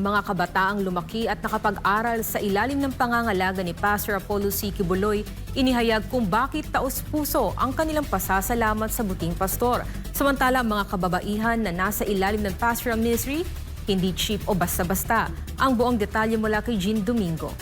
mga kabataang lumaki at nakapag-aral sa ilalim ng pangangalaga ni Pastor Apollo C. Quiboloy, inihayag kung bakit taos-puso ang kanilang pasasalamat sa buting pastor. Samantala, ang mga kababaihan na nasa ilalim ng pastoral ministry, hindi cheap o basta-basta. Ang buong detalye mula kay Jean Domingo.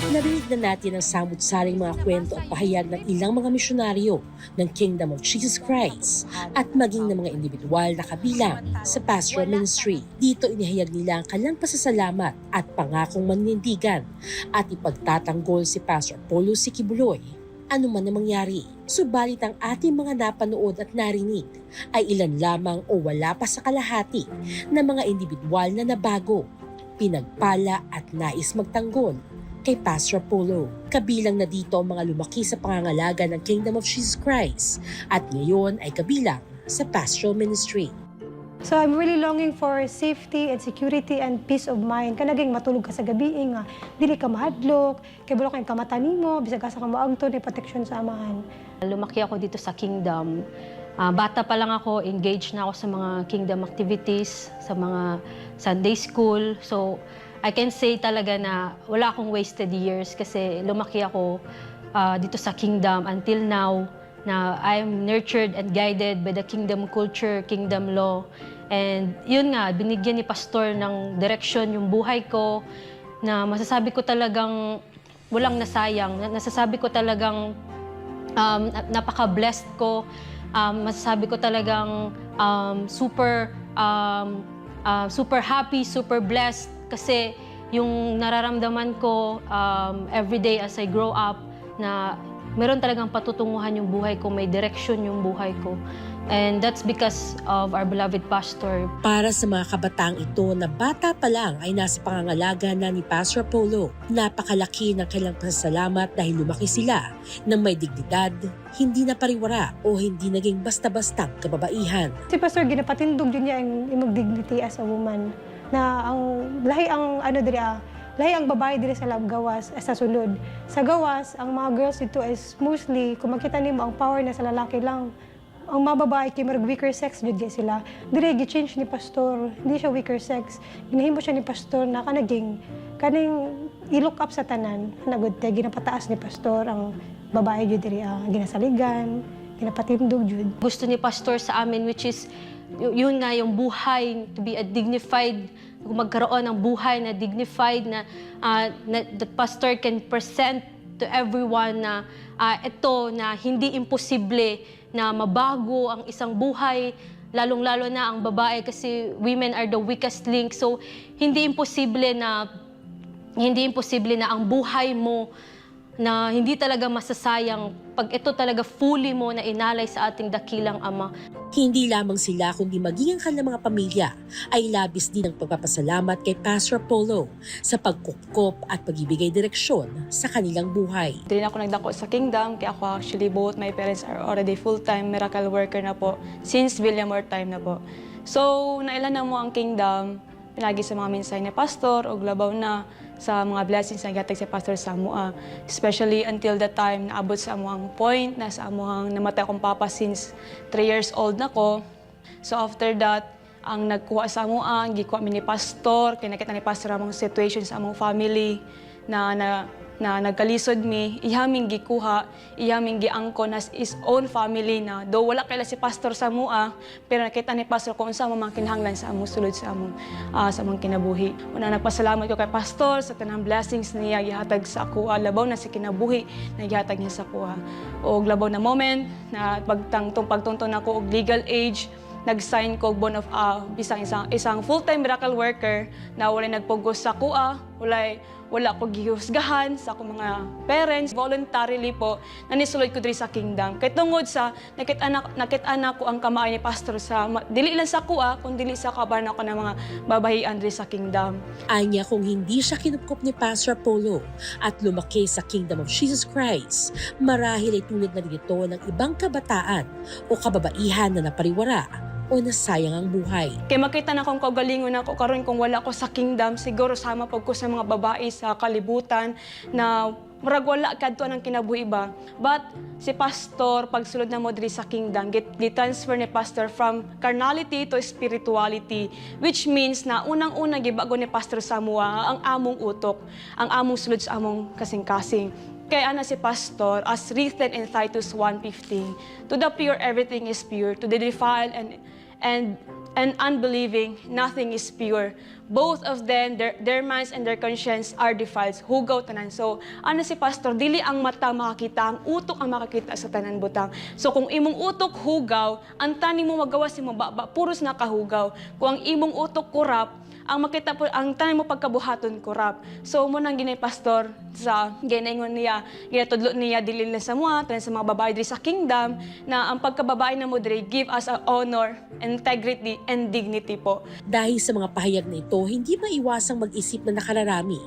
Narinig na natin ang samut-saring mga kwento at pahayag ng ilang mga misyonaryo ng Kingdom of Jesus Christ at maging ng mga individual na kabilang sa pastoral ministry. Dito inihayag nila ang kanilang pasasalamat at pangakong maninindigan at ipagtatanggol si Pastor Apollo C. Quiboloy ano man na mangyari. Subalit ang ating mga napanood at narinig ay ilan lamang o wala pa sa kalahati na mga individual na nabago, pinagpala at nais magtanggol kay Pastor Apollo. Kabilang na dito ang mga lumaki sa pangangalaga ng Kingdom of Jesus Christ at ngayon ay kabilang sa pastoral ministry. So I'm really longing for safety and security and peace of mind. Kanaging matulog ka sa gabi nga, dili ka mahadlok, kay bulo kayong kamata nimo, bisag ka sa kamaagto ni protection sa amahan. Lumaki ako dito sa Kingdom. Bata pa lang ako, engaged na ako sa mga Kingdom activities, sa mga Sunday school. So I can say talaga na wala akong wasted years kasi lumaki ako dito sa Kingdom until now na I'm nurtured and guided by the Kingdom culture, Kingdom law. And yun nga, binigyan ni Pastor ng direction yung buhay ko na masasabi ko talagang walang nasayang. Nasasabi ko talagang napaka-blessed ko. Masasabi ko talagang super happy, super blessed kasi yung nararamdaman ko everyday as I grow up na meron talagang patutunguhan yung buhay ko, may direction yung buhay ko. And that's because of our beloved pastor. Para sa mga kabataang ito na bata pa lang ay nasa pangangalaga na ni Pastor Apollo, napakalaki ng kailang pasasalamat dahil lumaki sila ng may dignidad, hindi na pariwara o hindi naging basta-bastang kababaihan. Si Pastor ginapatindog din niya ang imong dignity as a woman na ang lahi ang lahi ang babae diri sa gawas sa sulod. Sa gawas, ang mga girls dito is mostly, kung makita nimo ang power na sa lalaki lang. Ang mga babae, kay marag weaker sex, jud kay sila. Dire, gi-change ni Pastor, hindi siya weaker sex. Ginahimo siya ni Pastor na kaning i-look up sa tanan. Nagod te, ginapataas ni Pastor ang babae jud diri, ginasaligan, ginapatindog jud. Gusto ni Pastor sa amin, which is, yun nga yung buhay, to be a dignified, magkaroon ng buhay na dignified na the pastor can present to everyone na ito na hindi imposible na mabago ang isang buhay, lalong-lalo na ang babae kasi women are the weakest link. So hindi imposible na ang buhay mo na hindi talaga masasayang pag ito talaga fully mo na inalay sa ating dakilang Ama. Hindi lamang sila kundi maging ang kanilang mga pamilya ay labis din ang pagpapasalamat kay Pastor Apollo sa pagkukop at pagbibigay direksyon sa kanilang buhay. Hindi na ako nagdako sa Kingdom, kaya ako actually both my parents are already full-time miracle worker na po since Villamor time na po. So, nailan na mo ang Kingdom, pinagi sa mga mensahe ni Pastor o glabaw na sa mga blessings na gatag si Pastor sa amoa. Especially until the time na abot sa amuang point, na sa amuang namatay akong papa since 3 years old na ko. So after that, ang nagkuha sa amoa, gikuha mi ni Pastor, kaya nakita ni Pastor among situation sa among family na nagkalisod mi, ihaming gikuha, ihaming giangkon as his own family na do wala kaila si Pastor sa mua, pero nakita ni Pastor kung unsa man kinahanglan sa among sulod sa among kinabuhi. Una nagpasalamat ko kay Pastor sa tanang blessings niya gihatag sa ako, labaw na sa kinabuhi na gihatag niya sa kuha. O labaw na moment na pagtungtong ako og legal age, nag-sign ko bond of isang full-time miracle worker na walay nagpugos sa kuha, wala ko gihusgahan sa akong mga parents. Voluntarily po, nanisulod ko diri sa Kingdom. Kay tungod sa nakit-anak ko ang kamay ni Pastor sa dili lang sa kuha, kundi dili sa kabanan ko ng mga babahian diri sa Kingdom. Anya kung hindi siya kinupkop ni Pastor Apollo at lumaki sa Kingdom of Jesus Christ, marahil ay tulad na dito ng ibang kabataan o kababaihan na napariwara o nasayang ang buhay. Kaya makita na kong kaugalingon ako karon kung wala ko sa Kingdom, siguro sama pag ko sa mga babae sa kalibutan na murag wala kadto ang kinabuhi ba. But si pastor pagsulod na mo diri sa kingdom, gi-transfer ni pastor from carnality to spirituality, which means na unang-una gibago ni pastor sa mua ang among utok, ang among sulod sa among kasing-kasing. Kaya ana si pastor, as written in Titus 1:15, to the pure everything is pure, to the defiled and unbelieving nothing is pure. Both of them, their minds and their conscience are defiled. Hugaw tanan. So, ano si pastor, dili ang mata makakita, ang utok ang makakita sa tanan butang. So, kung imong utok hugaw, ang tani mo magawa si mo baba, puros nakahugaw. Kung ang imong utok kurap, ang makita po, ang tanan mo pagkabuhaton kurap. So, mo nang ginay pastor sa ginaingon niya, ginatudlo niya dilin sa mga, tanan sa mga babae diri sa kingdom, na ang pagkababae na mo diri, give us a honor, integrity, and dignity po. Dahil sa mga pahayag na ito, hindi maiwasang mag-isip na nakararami.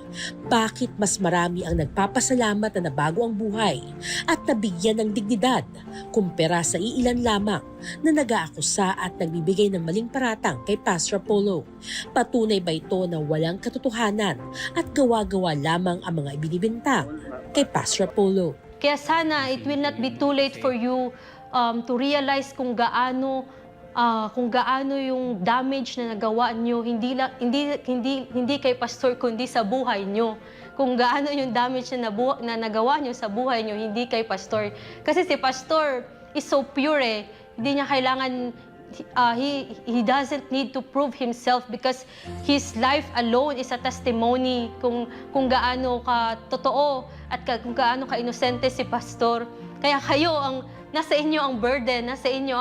Bakit mas marami ang nagpapasalamat na nabago ang buhay at nabigyan ng dignidad kumpara sa iilan lamang na nag-aakusa at nagbibigay ng maling paratang kay Pastor Apollo? Patunay ba ito na walang katotohanan at gawa-gawa lamang ang mga ibinibintang kay Pastor Apollo? Kaya sana it will not be too late for you to realize kung gaano yung damage na nagawa nyo, hindi kay pastor kundi sa buhay nyo. Kung gaano yung damage na nagawa nyo sa buhay nyo, hindi kay pastor. Kasi si pastor is so pure eh. Hindi niya kailangan, he doesn't need to prove himself because his life alone is a testimony kung gaano ka totoo at kung gaano ka inosente si pastor. Kaya kayo, nasa inyo ang burden, nasa inyo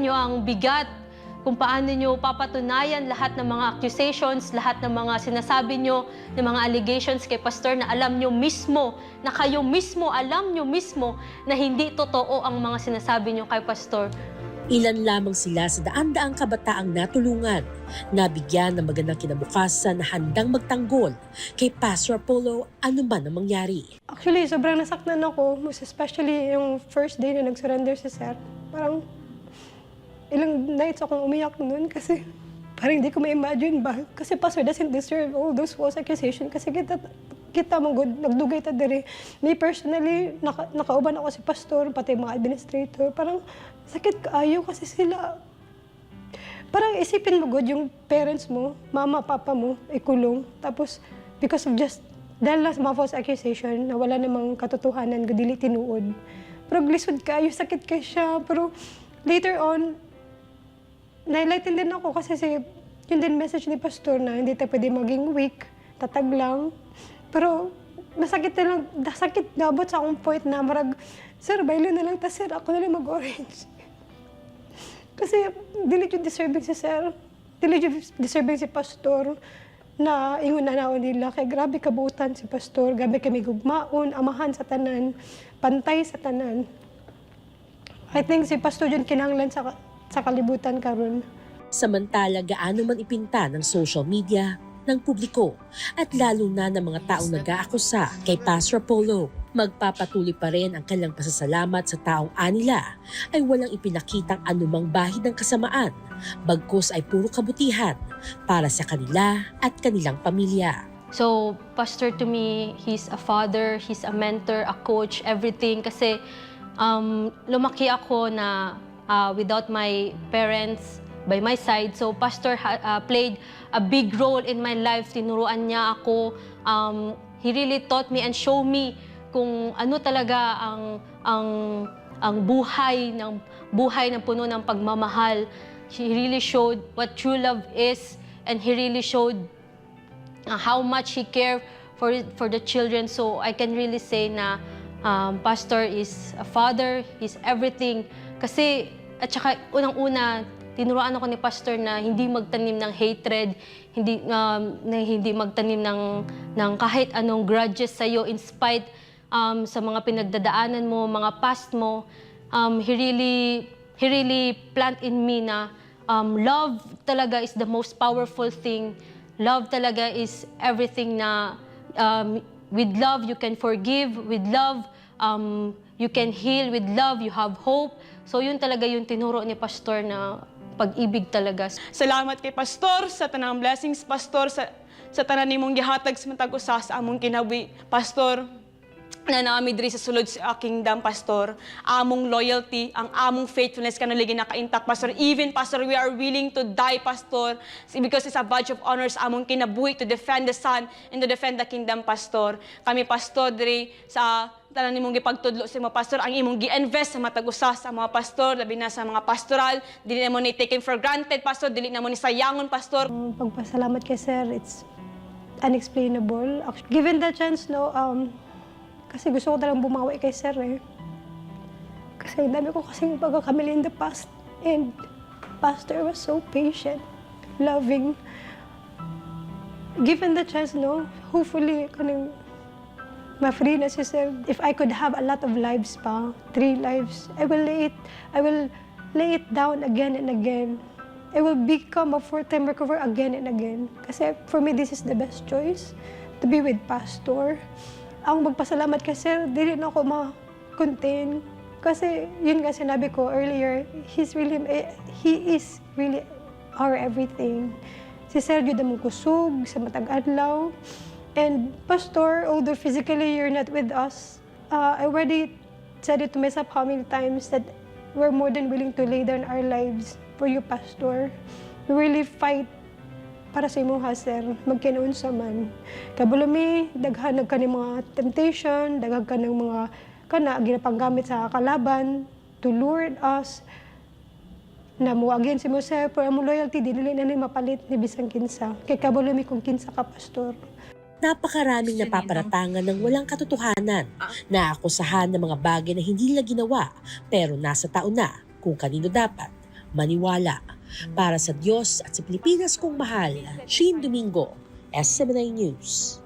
ang bigat kung paano nyo papatunayan lahat ng mga accusations, lahat ng mga sinasabi nyo, ng mga allegations kay pastor na alam nyo mismo, na kayo mismo, alam nyo mismo na hindi totoo ang mga sinasabi nyo kay pastor. Ilan lamang sila sa daan-daang kabataang natulungan, nabigyan ng magandang kinabukasan na handang magtanggol kay Pastor Apollo anuman ang mangyari. Actually, sobrang nasaktan ako, most especially yung first day na nag-surrender si Sir. Parang ilang nights akong umiyak noon kasi parang hindi ko ma-imagine ba. Kasi pastor doesn't deserve all those false accusations kasi kita mong good, nagdugay ta diri. Me personally, nakauban ako si pastor, pati mga administrator. Parang sakit kaayo kasi sila. Parang isipin mo good yung parents mo, mama, papa mo, ikulong. Tapos because of dahil lang sa mga false accusation na wala namang katotohanan, dili tinuod. Pero glisod kaayo, sakit kay siya. Pero later on, na-enlighten din ako kasi yun din message ni pastor na hindi tayo pwede maging weak, tatag lang. Pero masakit na lang, sakit nabot sa akong point na marag, sir, bailo na lang ta sir, ako na lang mag-orange. Kasi dili yung deserving si sir, dili yung deserving si pastor na ingon na naon nila. Kaya grabe kabuutan si pastor, grabe kami gugmaon, amahan sa tanan, pantay sa tanan. I think si pastor yun kinahanglan sa kalibutan karon. Samantala, gaano man ipinta ng social media, ng publiko, at lalo na ng mga taong nag-aakusa kay Pastor Apollo, magpapatuloy pa rin ang kanilang pasasalamat sa taong anila ay walang ipinakitang anumang bahid ng kasamaan, bagkus ay puro kabutihan para sa kanila at kanilang pamilya. So, pastor to me, he's a father, he's a mentor, a coach, everything. Kasi lumaki ako na without my parents by my side. So, pastor played a big role in my life. Tinuruan niya ako. He really taught me and showed me kung ano talaga ang buhay ng puno ng pagmamahal. He really showed what true love is, and he really showed how much he cared for the children. So I can really say na pastor is a father, he's everything. Kasi at saka unang-una, tinuruan ako ni pastor na hindi magtanim ng hatred, hindi magtanim ng kahit anong grudges sa'yo in spite sa mga pinagdadaanan mo, mga past mo. He really plant in me na love talaga is the most powerful thing. Love talaga is everything na with love you can forgive, with love you can heal, with love you have hope. So yun talaga yung tinuro ni pastor na pag-ibig talaga. Salamat kay pastor sa tanang blessings, pastor, sa tanan nimong gihatag sa matag usa sa among kinabuhi, Pastor. Na naami diri sa sulod sa kingdom, Pastor, among loyalty, ang among faithfulness kanuligi naka-intact, Pastor. Even, Pastor, we are willing to die, Pastor, because it's a badge of honor sa among kinabuhi to defend the Son and to defend the kingdom, Pastor. Kami, Pastor, diri sa tanan nimong gipagtudlo sa mga pastor, ang imong gi-invest sa matag usa sa mga pastor, labi na sa mga pastoral, dili na mo ni taken for granted, Pastor, dili na mo ni sayangon, Pastor. Ang pagpasalamat kay Sir, it's unexplainable. Given the chance, no, kasi gusto ko talagang bumawi kay Sir eh. Kasi ang dami ko kasing pagkakamali in the past. And Pastor was so patient, loving. Given the chance, no, hopefully, kaning ma-free na si Sir. If I could have a lot of lives pa, 3 lives, I will lay it down again and again. I will become a full-time recover again and again. Kasi for me, this is the best choice, to be with Pastor. Ang magpasalamat kay Sir, dili na ako ma-contain. Kasi yun nga sinabi ko earlier, he is really our everything. Si Sir yun among kusog sa matag adlaw. And Pastor, although physically you're not with us, I already said it to myself how many times that we're more than willing to lay down our lives for you, Pastor. We really fight para sa imong Sir, magkinuunsa man. Kabulumi, daghan ka ng mga temptation, daghan ka ng mga ginapanggamit sa kalaban to lure us. Na mo again si mo, Sir, pero ang loyalty, dili na mapalit ni bisang kinsa. Kay kabulumi kung kinsa ka, Pastor. Napakaraming napaparatangan ng walang katotohanan, na akusahan ng mga bagay na hindi nila ginawa pero nasa tao na kung kanino dapat maniwala. Para sa Diyos at sa Pilipinas kong mahal, Sheen Domingo, SMNI News.